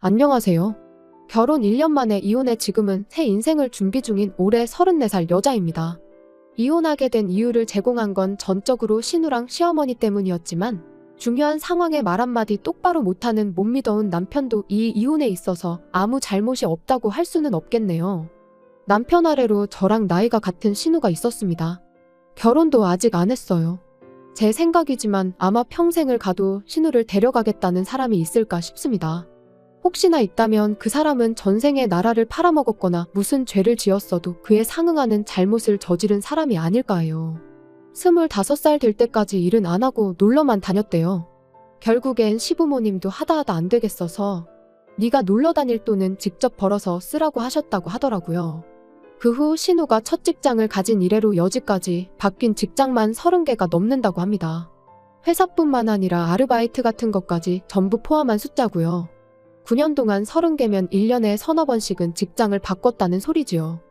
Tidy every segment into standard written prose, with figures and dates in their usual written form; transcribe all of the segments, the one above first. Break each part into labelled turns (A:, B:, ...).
A: 안녕하세요. 결혼 1년 만에 이혼해 지금은 새 인생을 준비 중인 올해 34살 여자입니다. 이혼하게 된 이유를 제공한 건 전적으로 신우랑 시어머니 때문이었지만 중요한 상황에 말 한마디 똑바로 못하는 못 믿어온 남편도 이 이혼에 있어서 아무 잘못이 없다고 할 수는 없겠네요. 남편 아래로 저랑 나이가 같은 신우가 있었습니다. 결혼도 아직 안 했어요. 제 생각이지만 아마 평생을 가도 신우를 데려가겠다는 사람이 있을까 싶습니다. 혹시나 있다면 그 사람은 전생에 나라를 팔아먹었거나 무슨 죄를 지었어도 그에 상응하는 잘못을 저지른 사람이 아닐까 해요. 25살 될 때까지 일은 안 하고 놀러만 다녔대요. 결국엔 시부모님도 하다 안 되겠어서 네가 놀러 다닐 돈은 직접 벌어서 쓰라고 하셨다고 하더라고요. 그 후 신우가 첫 직장을 가진 이래로 여지까지 바뀐 직장만 30개가 넘는다고 합니다. 회사뿐만 아니라 아르바이트 같은 것까지 전부 포함한 숫자고요. 9년 동안 30개면 1년에 서너 번씩은 직장을 바꿨다는 소리지요.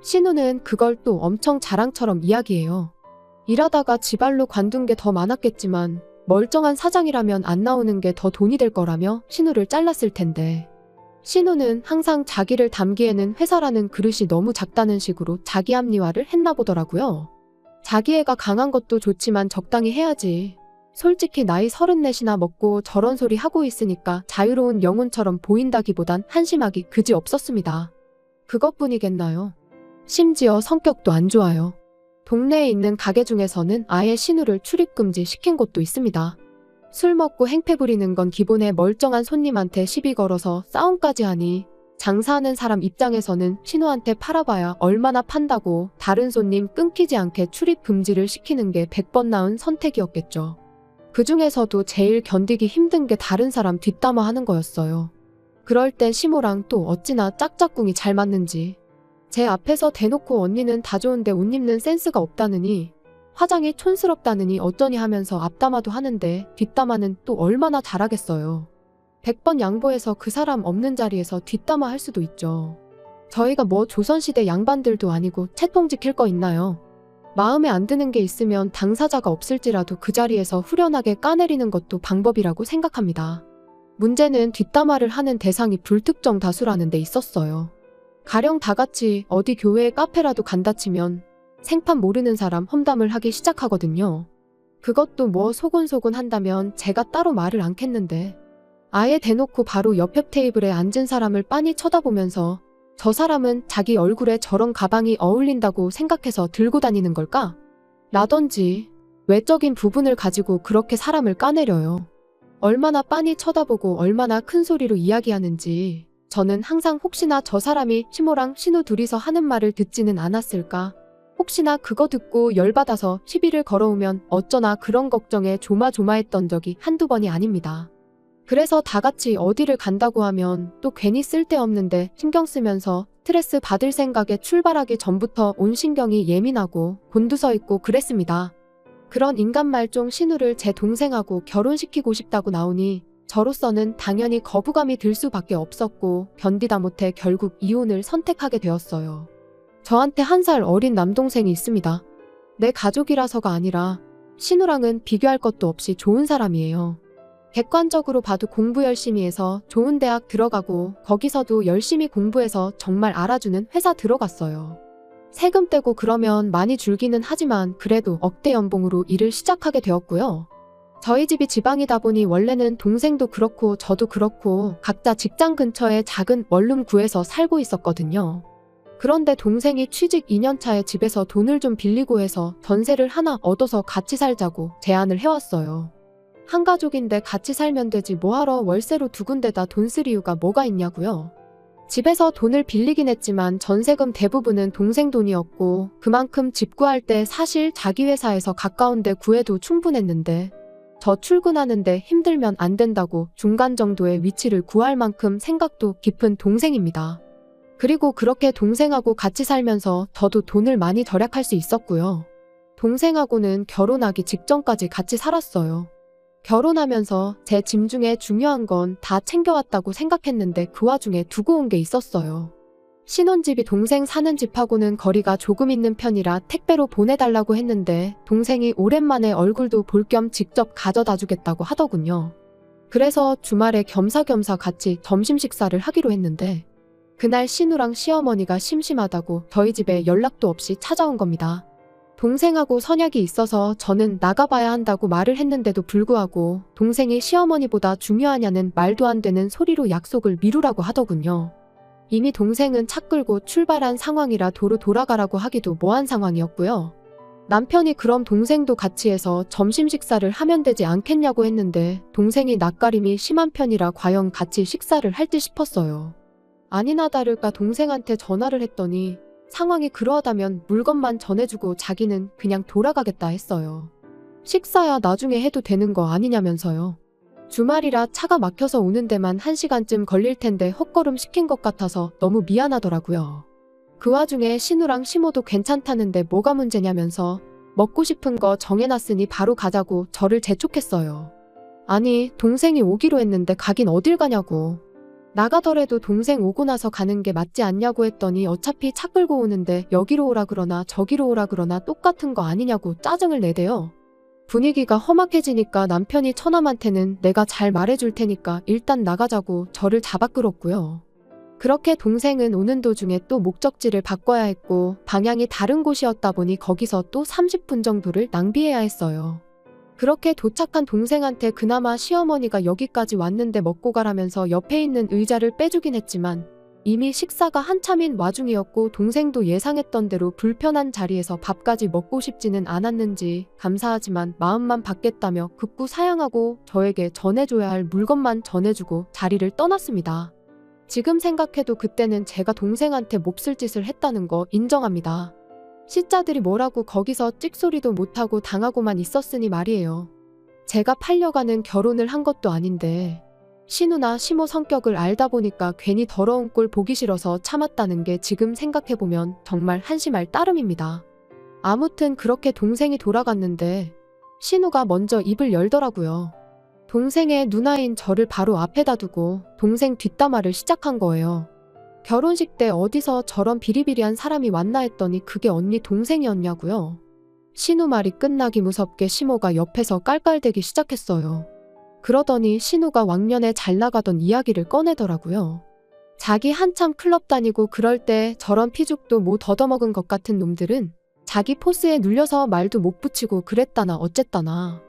A: 신우는 그걸 또 엄청 자랑처럼 이야기해요. 일하다가 지발로 관둔 게 더 많았겠지만 멀쩡한 사장이라면 안 나오는 게 더 돈이 될 거라며 신우를 잘랐을 텐데. 신우는 항상 자기를 담기에는 회사라는 그릇이 너무 작다는 식으로 자기 합리화를 했나 보더라고요. 자기애가 강한 것도 좋지만 적당히 해야지. 솔직히 나이 34이나 먹고 저런 소리 하고 있으니까 자유로운 영혼처럼 보인다기보단 한심하기 그지 없었습니다. 그것뿐이겠나요? 심지어 성격도 안 좋아요. 동네에 있는 가게 중에서는 아예 신우를 출입금지 시킨 곳도 있습니다. 술 먹고 행패 부리는 건 기본에 멀쩡한 손님한테 시비 걸어서 싸움까지 하니 장사하는 사람 입장에서는 신우한테 팔아봐야 얼마나 판다고 다른 손님 끊기지 않게 출입 금지를 시키는 게 100번 나은 선택이었겠죠. 그 중에서도 제일 견디기 힘든 게 다른 사람 뒷담화 하는 거였어요. 그럴 땐 시모랑 또 어찌나 짝짝꿍이 잘 맞는지. 제 앞에서 대놓고 언니는 다 좋은데 옷 입는 센스가 없다느니 화장이 촌스럽다느니 어쩌니 하면서 앞담화도 하는데 뒷담화는 또 얼마나 잘하겠어요. 100번 양보해서 그 사람 없는 자리에서 뒷담화 할 수도 있죠. 저희가 뭐 조선시대 양반들도 아니고 채통 지킬 거 있나요? 마음에 안 드는 게 있으면 당사자가 없을지라도 그 자리에서 후련하게 까내리는 것도 방법이라고 생각합니다. 문제는 뒷담화를 하는 대상이 불특정 다수라는 데 있었어요. 가령 다 같이 어디 교회에 카페라도 간다 치면 생판 모르는 사람 험담을 하기 시작하거든요. 그것도 뭐 소곤소곤 한다면 제가 따로 말을 않겠는데 아예 대놓고 바로 옆에 테이블에 앉은 사람을 빤히 쳐다보면서 저 사람은 자기 얼굴에 저런 가방이 어울린다고 생각해서 들고 다니는 걸까? 라던지 외적인 부분을 가지고 그렇게 사람을 까내려요. 얼마나 빤히 쳐다보고 얼마나 큰 소리로 이야기하는지 저는 항상 혹시나 저 사람이 시모랑 신우 둘이서 하는 말을 듣지는 않았을까? 혹시나 그거 듣고 열받아서 시비를 걸어오면 어쩌나 그런 걱정에 조마조마했던 적이 한두 번이 아닙니다. 그래서 다 같이 어디를 간다고 하면 또 괜히 쓸데없는데 신경 쓰면서 스트레스 받을 생각에 출발하기 전부터 온 신경이 예민하고 곤두서 있고 그랬습니다. 그런 인간 말종 신우를 제 동생하고 결혼시키고 싶다고 나오니 저로서는 당연히 거부감이 들 수밖에 없었고 견디다 못해 결국 이혼을 선택하게 되었어요. 저한테 1살 어린 남동생이 있습니다. 내 가족이라서가 아니라 신우랑은 비교할 것도 없이 좋은 사람이에요. 객관적으로 봐도 공부 열심히 해서 좋은 대학 들어가고 거기서도 열심히 공부해서 정말 알아주는 회사 들어갔어요. 세금 떼고 그러면 많이 줄기는 하지만 그래도 억대 연봉으로 일을 시작하게 되었고요. 저희 집이 지방이다 보니 원래는 동생도 그렇고 저도 그렇고 각자 직장 근처에 작은 원룸 구해서 살고 있었거든요. 그런데 동생이 취직 2년 차에 집에서 돈을 좀 빌리고 해서 전세를 하나 얻어서 같이 살자고 제안을 해왔어요. 한 가족인데 같이 살면 되지 뭐하러 월세로 두 군데다 돈 쓸 이유가 뭐가 있냐고요. 집에서 돈을 빌리긴 했지만 전세금 대부분은 동생 돈이었고 그만큼 집 구할 때 사실 자기 회사에서 가까운 데 구해도 충분했는데 저 출근하는데 힘들면 안 된다고 중간 정도의 위치를 구할 만큼 생각도 깊은 동생입니다. 그리고 그렇게 동생하고 같이 살면서 저도 돈을 많이 절약할 수 있었고요. 동생하고는 결혼하기 직전까지 같이 살았어요. 결혼하면서 제 짐 중에 중요한 건 다 챙겨왔다고 생각했는데 그 와중에 두고 온 게 있었어요. 신혼집이 동생 사는 집하고는 거리가 조금 있는 편이라 택배로 보내달라고 했는데 동생이 오랜만에 얼굴도 볼 겸 직접 가져다 주겠다고 하더군요. 그래서 주말에 겸사겸사 같이 점심 식사를 하기로 했는데 그날 신우랑 시어머니가 심심하다고 저희 집에 연락도 없이 찾아온 겁니다. 동생하고 선약이 있어서 저는 나가봐야 한다고 말을 했는데도 불구하고 동생이 시어머니보다 중요하냐는 말도 안 되는 소리로 약속을 미루라고 하더군요. 이미 동생은 차 끌고 출발한 상황이라 도로 돌아가라고 하기도 뭐한 상황이었고요. 남편이 그럼 동생도 같이 해서 점심 식사를 하면 되지 않겠냐고 했는데 동생이 낯가림이 심한 편이라 과연 같이 식사를 할 듯 싶었어요. 아니나 다를까 동생한테 전화를 했더니 상황이 그러하다면 물건만 전해주고 자기는 그냥 돌아가겠다 했어요. 식사야 나중에 해도 되는 거 아니냐면서요. 주말이라 차가 막혀서 오는 데만 1시간쯤 걸릴 텐데 헛걸음 시킨 것 같아서 너무 미안하더라고요. 그 와중에 신우랑 시모도 괜찮다는데 뭐가 문제냐면서 먹고 싶은 거 정해놨으니 바로 가자고 저를 재촉했어요. 아니, 동생이 오기로 했는데 가긴 어딜 가냐고. 나가더라도 동생 오고 나서 가는 게 맞지 않냐고 했더니 어차피 차 끌고 오는데 여기로 오라 그러나 저기로 오라 그러나 똑같은 거 아니냐고 짜증을 내대요. 분위기가 험악해지니까 남편이 처남한테는 내가 잘 말해줄 테니까 일단 나가자고 저를 잡아 끌었고요. 그렇게 동생은 오는 도중에 또 목적지를 바꿔야 했고 방향이 다른 곳이었다 보니 거기서 또 30분 정도를 낭비해야 했어요. 그렇게 도착한 동생한테 그나마 시어머니가 여기까지 왔는데 먹고 가라면서 옆에 있는 의자를 빼주긴 했지만 이미 식사가 한참인 와중이었고 동생도 예상했던 대로 불편한 자리에서 밥까지 먹고 싶지는 않았는지 감사하지만 마음만 받겠다며 극구 사양하고 저에게 전해줘야 할 물건만 전해주고 자리를 떠났습니다. 지금 생각해도 그때는 제가 동생한테 몹쓸 짓을 했다는 거 인정합니다. 시자들이 뭐라고 거기서 찍소리도 못하고 당하고만 있었으니 말이에요. 제가 팔려가는 결혼을 한 것도 아닌데 신우나 시모 성격을 알다 보니까 괜히 더러운 꼴 보기 싫어서 참았다는 게 지금 생각해보면 정말 한심할 따름입니다. 아무튼 그렇게 동생이 돌아갔는데 신우가 먼저 입을 열더라고요. 동생의 누나인 저를 바로 앞에다 두고 동생 뒷담화를 시작한 거예요. 결혼식 때 어디서 저런 비리비리한 사람이 왔나 했더니 그게 언니 동생이었냐고요. 신우 말이 끝나기 무섭게 시모가 옆에서 깔깔대기 시작했어요. 그러더니 신우가 왕년에 잘 나가던 이야기를 꺼내더라고요. 자기 한참 클럽 다니고 그럴 때 저런 피죽도 못 얻어먹은 것 같은 놈들은 자기 포스에 눌려서 말도 못 붙이고 그랬다나 어쨌다나.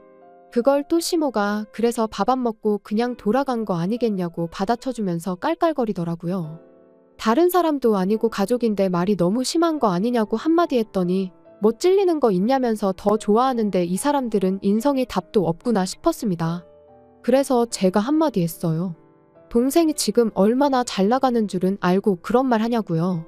A: 그걸 또 시모가 그래서 밥 안 먹고 그냥 돌아간 거 아니겠냐고 받아쳐주면서 깔깔거리더라고요. 다른 사람도 아니고 가족인데 말이 너무 심한 거 아니냐고 한마디 했더니 뭐 찔리는 거 있냐면서 더 좋아하는데 이 사람들은 인성이 답도 없구나 싶었습니다. 그래서 제가 한마디 했어요. 동생이 지금 얼마나 잘 나가는 줄은 알고 그런 말 하냐고요.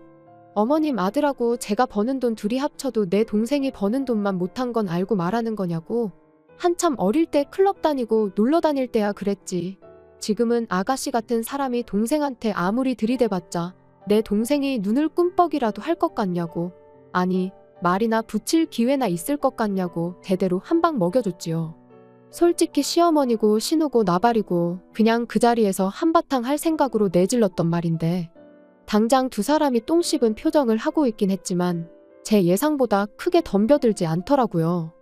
A: 어머님 아들하고 제가 버는 돈 둘이 합쳐도 내 동생이 버는 돈만 못한 건 알고 말하는 거냐고. 한참 어릴 때 클럽 다니고 놀러 다닐 때야 그랬지. 지금은 아가씨 같은 사람이 동생한테 아무리 들이대봤자 내 동생이 눈을 꿈뻑이라도 할 것 같냐고. 아니 말이나 붙일 기회나 있을 것 같냐고 제대로 한 방 먹여줬지요. 솔직히 시어머니고 신우고 나발이고 그냥 그 자리에서 한바탕 할 생각으로 내질렀던 말인데 당장 두 사람이 똥 씹은 표정을 하고 있긴 했지만 제 예상보다 크게 덤벼들지 않더라고요.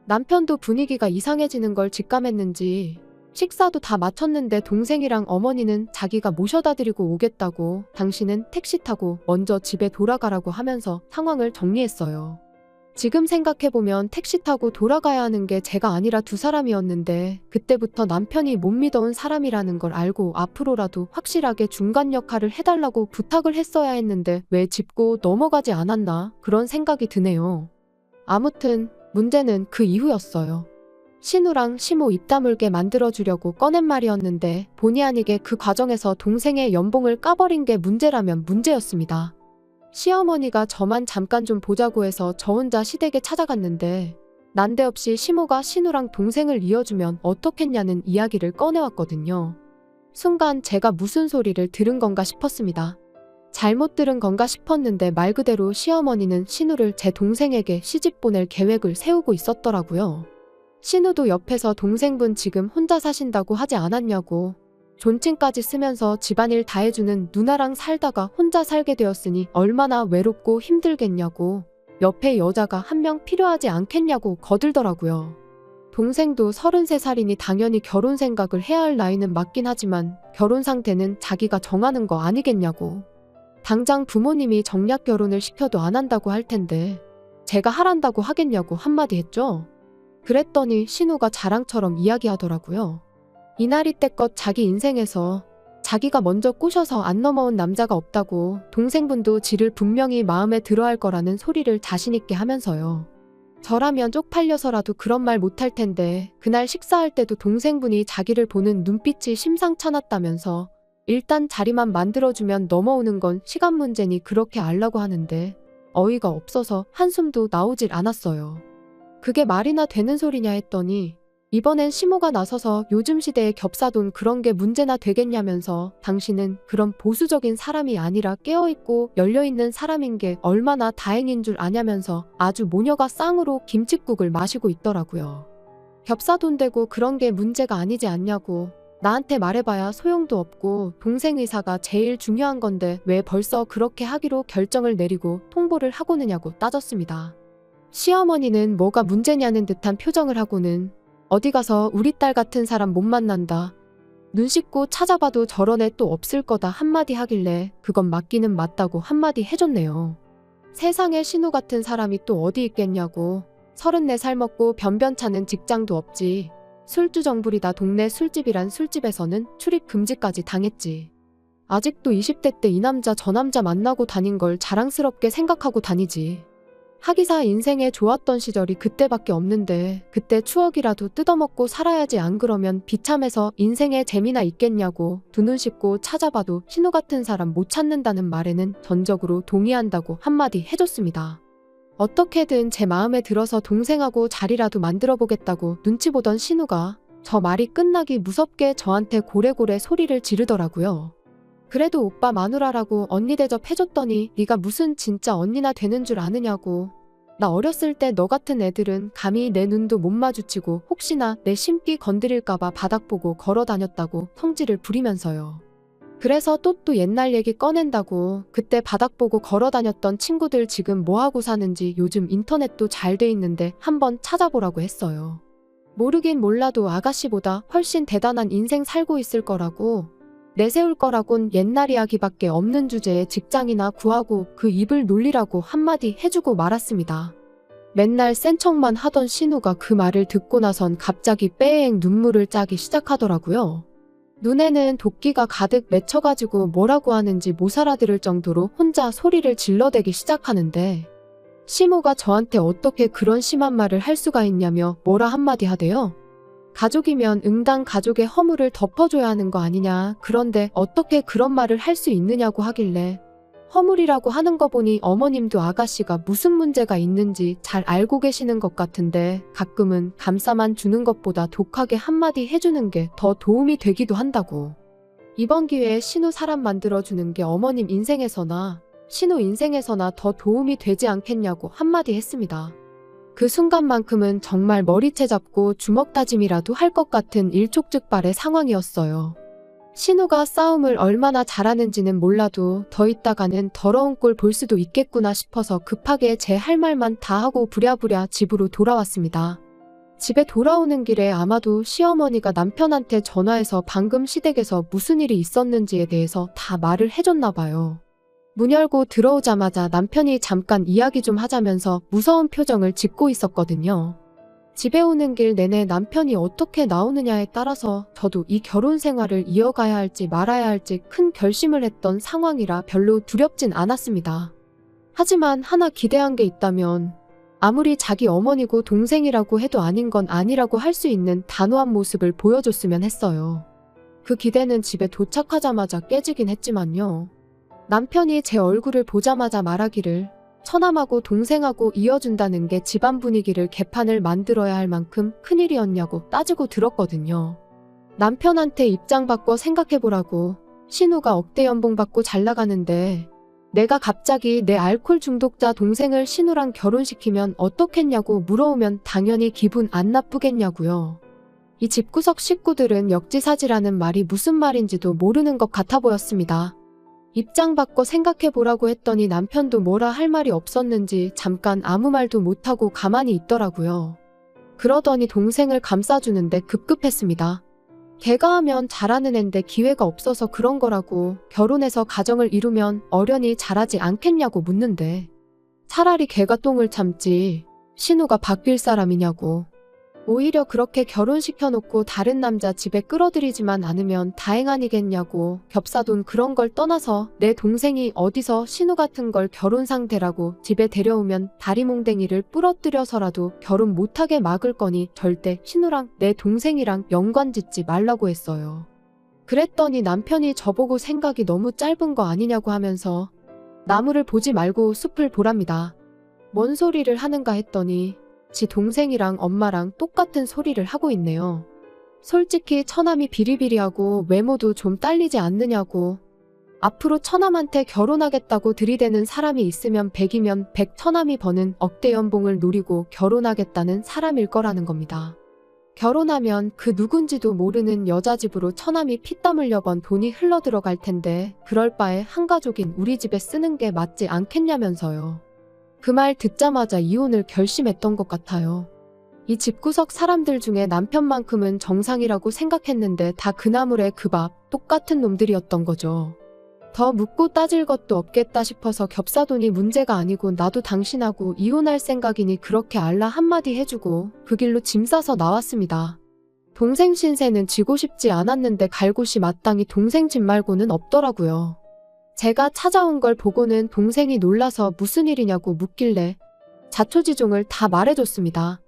A: 남편도 분위기가 이상해지는 걸 직감했는지 식사도 다 마쳤는데 동생이랑 어머니는 자기가 모셔다 드리고 오겠다고 당신은 택시 타고 먼저 집에 돌아가라고 하면서 상황을 정리했어요. 지금 생각해보면 택시 타고 돌아가야 하는 게 제가 아니라 두 사람이었는데 그때부터 남편이 못 믿어온 사람이라는 걸 알고 앞으로라도 확실하게 중간 역할을 해달라고 부탁을 했어야 했는데 왜 짚고 넘어가지 않았나 그런 생각이 드네요. 아무튼 문제는 그 이후였어요. 신우랑 시모 입 다물게 만들어주려고 꺼낸 말이었는데 본의 아니게 그 과정에서 동생의 연봉을 까버린 게 문제라면 문제였습니다. 시어머니가 저만 잠깐 좀 보자고 해서 저 혼자 시댁에 찾아갔는데 난데없이 시모가 신우랑 동생을 이어주면 어떻겠냐는 이야기를 꺼내왔거든요. 순간 제가 무슨 소리를 들은 건가 싶었습니다. 잘못 들은 건가 싶었는데 말 그대로 시어머니는 신우를 제 동생에게 시집 보낼 계획을 세우고 있었더라고요. 신우도 옆에서 동생분 지금 혼자 사신다고 하지 않았냐고. 존칭까지 쓰면서 집안일 다 해주는 누나랑 살다가 혼자 살게 되었으니 얼마나 외롭고 힘들겠냐고. 옆에 여자가 한 명 필요하지 않겠냐고 거들더라고요. 동생도 33살이니 당연히 결혼 생각을 해야 할 나이는 맞긴 하지만 결혼 상태는 자기가 정하는 거 아니겠냐고. 당장 부모님이 정략 결혼을 시켜도 안 한다고 할 텐데 제가 하란다고 하겠냐고 한마디 했죠. 그랬더니 신우가 자랑처럼 이야기하더라고요. 이날이 때껏 자기 인생에서 자기가 먼저 꼬셔서 안 넘어온 남자가 없다고 동생분도 지를 분명히 마음에 들어할 거라는 소리를 자신있게 하면서요. 저라면 쪽팔려서라도 그런 말 못할 텐데 그날 식사할 때도 동생분이 자기를 보는 눈빛이 심상찮았다면서 일단 자리만 만들어주면 넘어오는 건 시간 문제니 그렇게 알라고 하는데 어이가 없어서 한숨도 나오질 않았어요. 그게 말이나 되는 소리냐 했더니 이번엔 시모가 나서서 요즘 시대에 겹사돈 그런 게 문제나 되겠냐면서 당신은 그런 보수적인 사람이 아니라 깨어있고 열려있는 사람인 게 얼마나 다행인 줄 아냐면서 아주 모녀가 쌍으로 김칫국을 마시고 있더라고요. 겹사돈 되고 그런 게 문제가 아니지 않냐고. 나한테 말해봐야 소용도 없고 동생 의사가 제일 중요한 건데 왜 벌써 그렇게 하기로 결정을 내리고 통보를 하고느냐고 따졌습니다. 시어머니는 뭐가 문제냐는 듯한 표정을 하고는 어디 가서 우리 딸 같은 사람 못 만난다. 눈 씻고 찾아봐도 저런 애 또 없을 거다 한마디 하길래 그건 맞기는 맞다고 한마디 해줬네요. 세상에 신우 같은 사람이 또 어디 있겠냐고. 34살 먹고 변변찮은 직장도 없지. 술주정부리다 동네 술집이란 술집에서는 출입 금지까지 당했지. 아직도 20대 때 이 남자 저 남자 만나고 다닌 걸 자랑스럽게 생각하고 다니지. 하기사 인생에 좋았던 시절이 그때밖에 없는데 그때 추억이라도 뜯어먹고 살아야지 안 그러면 비참해서 인생에 재미나 있겠냐고. 두 눈 씻고 찾아봐도 신우 같은 사람 못 찾는다는 말에는 전적으로 동의한다고 한마디 해줬습니다. 어떻게든 제 마음에 들어서 동생하고 자리라도 만들어보겠다고 눈치 보던 신우가 저 말이 끝나기 무섭게 저한테 고래고래 소리를 지르더라고요. 그래도 오빠 마누라라고 언니 대접해줬더니 네가 무슨 진짜 언니나 되는 줄 아느냐고. 나 어렸을 때 너 같은 애들은 감히 내 눈도 못 마주치고 혹시나 내 심기 건드릴까봐 바닥 보고 걸어 다녔다고 성질을 부리면서요. 그래서 또 옛날 얘기 꺼낸다고. 그때 바닥 보고 걸어 다녔던 친구들 지금 뭐하고 사는지 요즘 인터넷도 잘 돼 있는데 한번 찾아보라고 했어요. 모르긴 몰라도 아가씨보다 훨씬 대단한 인생 살고 있을 거라고. 내세울 거라곤 옛날 이야기밖에 없는 주제에 직장이나 구하고 그 입을 놀리라고 한마디 해주고 말았습니다. 맨날 센 척만 하던 신우가 그 말을 듣고 나선 갑자기 빼엥 눈물을 짜기 시작하더라고요. 눈에는 도끼가 가득 맺혀가지고 뭐라고 하는지 못 알아들을 정도로 혼자 소리를 질러대기 시작하는데 시모가 저한테 어떻게 그런 심한 말을 할 수가 있냐며 뭐라 한마디 하대요. 가족이면 응당 가족의 허물을 덮어줘야 하는 거 아니냐. 그런데 어떻게 그런 말을 할 수 있느냐고 하길래 허물이라고 하는 거 보니 어머님도 아가씨가 무슨 문제가 있는지 잘 알고 계시는 것 같은데 가끔은 감싸만 주는 것보다 독하게 한마디 해주는 게 더 도움이 되기도 한다고. 이번 기회에 신우 사람 만들어주는 게 어머님 인생에서나 신우 인생에서나 더 도움이 되지 않겠냐고 한마디 했습니다. 그 순간만큼은 정말 머리채 잡고 주먹 다짐이라도 할 것 같은 일촉즉발의 상황이었어요. 신우가 싸움을 얼마나 잘하는지는 몰라도 더 있다가는 더러운 꼴 볼 수도 있겠구나 싶어서 급하게 제 할 말만 다 하고 부랴부랴 집으로 돌아왔습니다. 집에 돌아오는 길에 아마도 시어머니가 남편한테 전화해서 방금 시댁에서 무슨 일이 있었는지에 대해서 다 말을 해줬나 봐요. 문 열고 들어오자마자 남편이 잠깐 이야기 좀 하자면서 무서운 표정을 짓고 있었거든요. 집에 오는 길 내내 남편이 어떻게 나오느냐에 따라서 저도 이 결혼 생활을 이어가야 할지 말아야 할지 큰 결심을 했던 상황이라 별로 두렵진 않았습니다. 하지만 하나 기대한 게 있다면 아무리 자기 어머니고 동생이라고 해도 아닌 건 아니라고 할 수 있는 단호한 모습을 보여줬으면 했어요. 그 기대는 집에 도착하자마자 깨지긴 했지만요. 남편이 제 얼굴을 보자마자 말하기를 처남하고 동생하고 이어준다는 게 집안 분위기를 개판을 만들어야 할 만큼 큰일이었냐고 따지고 들었거든요. 남편한테 입장 바꿔 생각해보라고. 신우가 억대 연봉 받고 잘 나가는데 내가 갑자기 내 알코올 중독자 동생을 신우랑 결혼시키면 어떻겠냐고 물어오면 당연히 기분 안 나쁘겠냐고요. 이 집구석 식구들은 역지사지라는 말이 무슨 말인지도 모르는 것 같아 보였습니다. 입장 바꿔 생각해보라고 했더니 남편도 뭐라 할 말이 없었는지 잠깐 아무 말도 못하고 가만히 있더라고요. 그러더니 동생을 감싸주는데 급급했습니다. 걔가 하면 잘하는 앤데 기회가 없어서 그런 거라고, 결혼해서 가정을 이루면 어련히 잘하지 않겠냐고 묻는데 차라리 걔가 똥을 참지 신우가 바뀔 사람이냐고. 오히려 그렇게 결혼시켜놓고 다른 남자 집에 끌어들이지만 않으면 다행 아니겠냐고. 겹사돈 그런 걸 떠나서 내 동생이 어디서 신우 같은 걸 결혼 상대라고 집에 데려오면 다리몽댕이를 부러뜨려서라도 결혼 못하게 막을 거니 절대 신우랑 내 동생이랑 연관짓지 말라고 했어요. 그랬더니 남편이 저보고 생각이 너무 짧은 거 아니냐고 하면서 나무를 보지 말고 숲을 보랍니다. 뭔 소리를 하는가 했더니 지 동생이랑 엄마랑 똑같은 소리를 하고 있네요. 솔직히 처남이 비리비리하고 외모도 좀 딸리지 않느냐고. 앞으로 처남한테 결혼하겠다고 들이대는 사람이 있으면 100이면 100 처남이 버는 억대 연봉을 노리고 결혼하겠다는 사람일 거라는 겁니다. 결혼하면 그 누군지도 모르는 여자 집으로 처남이 피땀 흘려 번 돈이 흘러 들어갈 텐데 그럴 바에 한 가족인 우리 집에 쓰는 게 맞지 않겠냐면서요. 그 말 듣자마자 이혼을 결심했던 것 같아요. 이 집구석 사람들 중에 남편만큼은 정상이라고 생각했는데 다 그 나물에 그 밥 똑같은 놈들이었던 거죠. 더 묻고 따질 것도 없겠다 싶어서 겹사돈이 문제가 아니고 나도 당신하고 이혼할 생각이니 그렇게 알라 한마디 해주고 그 길로 짐 싸서 나왔습니다. 동생 신세는 지고 싶지 않았는데 갈 곳이 마땅히 동생 집 말고는 없더라고요. 제가 찾아온 걸 보고는 동생이 놀라서 무슨 일이냐고 묻길래 자초지종을 다 말해줬습니다.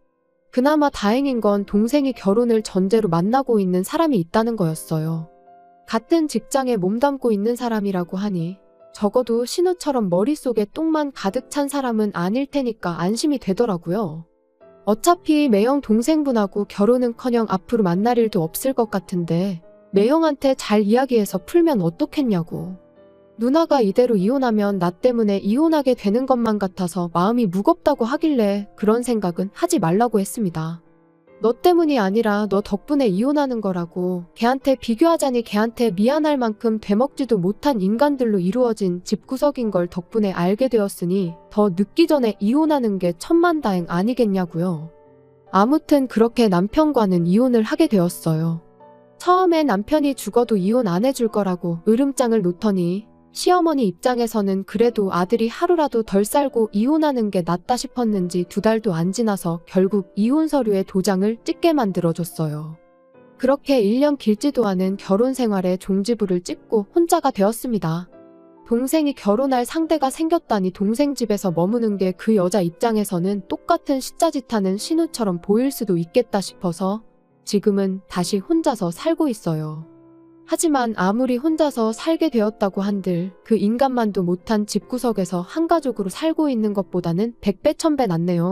A: 그나마 다행인 건 동생이 결혼을 전제로 만나고 있는 사람이 있다는 거였어요. 같은 직장에 몸담고 있는 사람이라고 하니 적어도 신우처럼 머릿속에 똥만 가득 찬 사람은 아닐 테니까 안심이 되더라고요. 어차피 매형 동생분하고 결혼은커녕 앞으로 만날 일도 없을 것 같은데 매형한테 잘 이야기해서 풀면 어떻겠냐고. 누나가 이대로 이혼하면 나 때문에 이혼하게 되는 것만 같아서 마음이 무겁다고 하길래 그런 생각은 하지 말라고 했습니다. 너 때문이 아니라 너 덕분에 이혼하는 거라고. 걔한테 비교하자니 걔한테 미안할 만큼 되먹지도 못한 인간들로 이루어진 집구석인 걸 덕분에 알게 되었으니 더 늦기 전에 이혼하는 게 천만다행 아니겠냐고요. 아무튼 그렇게 남편과는 이혼을 하게 되었어요. 처음에 남편이 죽어도 이혼 안 해줄 거라고 으름장을 놓더니 시어머니 입장에서는 그래도 아들이 하루라도 덜 살고 이혼하는 게 낫다 싶었는지 2달도 안 지나서 결국 이혼 서류에 도장을 찍게 만들어줬어요. 그렇게 1년 길지도 않은 결혼 생활에 종지부를 찍고 혼자가 되었습니다. 동생이 결혼할 상대가 생겼다니 동생 집에서 머무는 게 그 여자 입장에서는 똑같은 시짜짓하는 신우처럼 보일 수도 있겠다 싶어서 지금은 다시 혼자서 살고 있어요. 하지만 아무리 혼자서 살게 되었다고 한들 그 인간만도 못한 집구석에서 한 가족으로 살고 있는 것보다는 100배 1000배 낫네요.